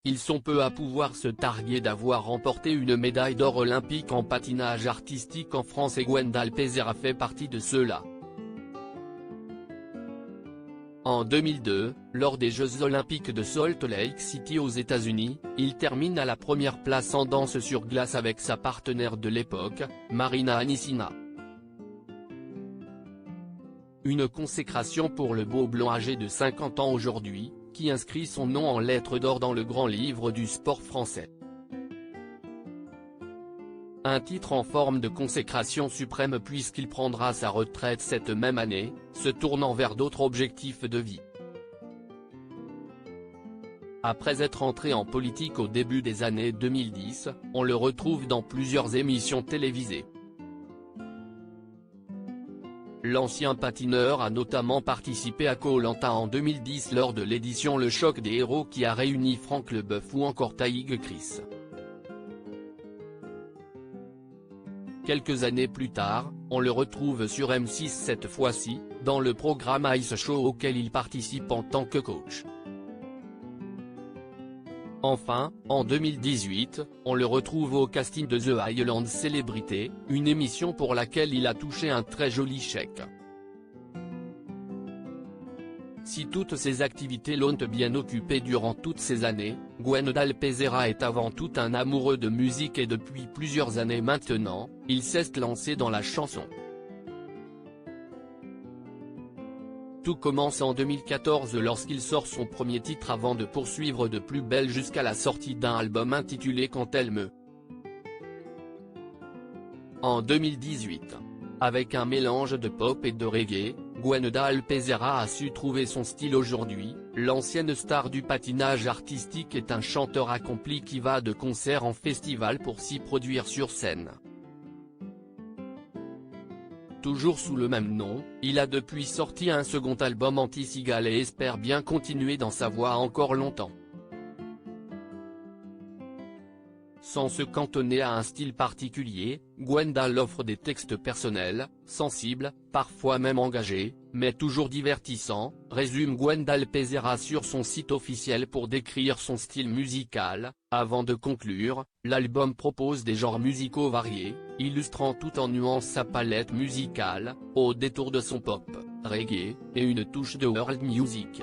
ils sont peu à pouvoir se targuer d'avoir remporté une médaille d'or olympique en patinage artistique en France et Gwendal Pesera fait partie de ceux-là. En 2002, lors des Jeux Olympiques de Salt Lake City aux États-Unis, il termine à la première place en danse sur glace avec sa partenaire de l'époque, Marina Anissina. Une consécration pour le beau blond âgé de 50 ans aujourd'hui, qui inscrit son nom en lettres d'or dans le grand livre du sport français. Un titre en forme de consécration suprême puisqu'il prendra sa retraite cette même année, se tournant vers d'autres objectifs de vie. Après être entré en politique au début des années 2010, on le retrouve dans plusieurs émissions télévisées. L'ancien patineur a notamment participé à Koh-Lanta en 2010 lors de l'édition Le Choc des Héros qui a réuni Franck Leboeuf ou encore Taïg Chris. Quelques années plus tard, on le retrouve sur M6 cette fois-ci, dans le programme Ice Show auquel il participe en tant que coach. Enfin, en 2018, on le retrouve au casting de The Highland Célébrité, une émission pour laquelle il a touché un très joli chèque. Si toutes ces activités l'ont bien occupé durant toutes ces années, Gwendal Pesera est avant tout un amoureux de musique et depuis plusieurs années maintenant, il s'est lancé dans la chanson. Tout commence en 2014 lorsqu'il sort son premier titre avant de poursuivre de plus belle jusqu'à la sortie d'un album intitulé Quand elle me. En 2018. Avec un mélange de pop et de reggae, Gwendal Pesera a su trouver son style aujourd'hui. L'ancienne star du patinage artistique est un chanteur accompli qui va de concert en festival pour s'y produire sur scène. Toujours sous le même nom, il a depuis sorti un second album anti-cigale et espère bien continuer dans sa voie encore longtemps. Sans se cantonner à un style particulier, Gwendal offre des textes personnels, sensibles, parfois même engagés, mais toujours divertissants, résume Gwendal Pesera sur son site officiel pour décrire son style musical. Avant de conclure, l'album propose des genres musicaux variés, illustrant tout en nuances sa palette musicale, au détour de son pop, reggae, et une touche de world music.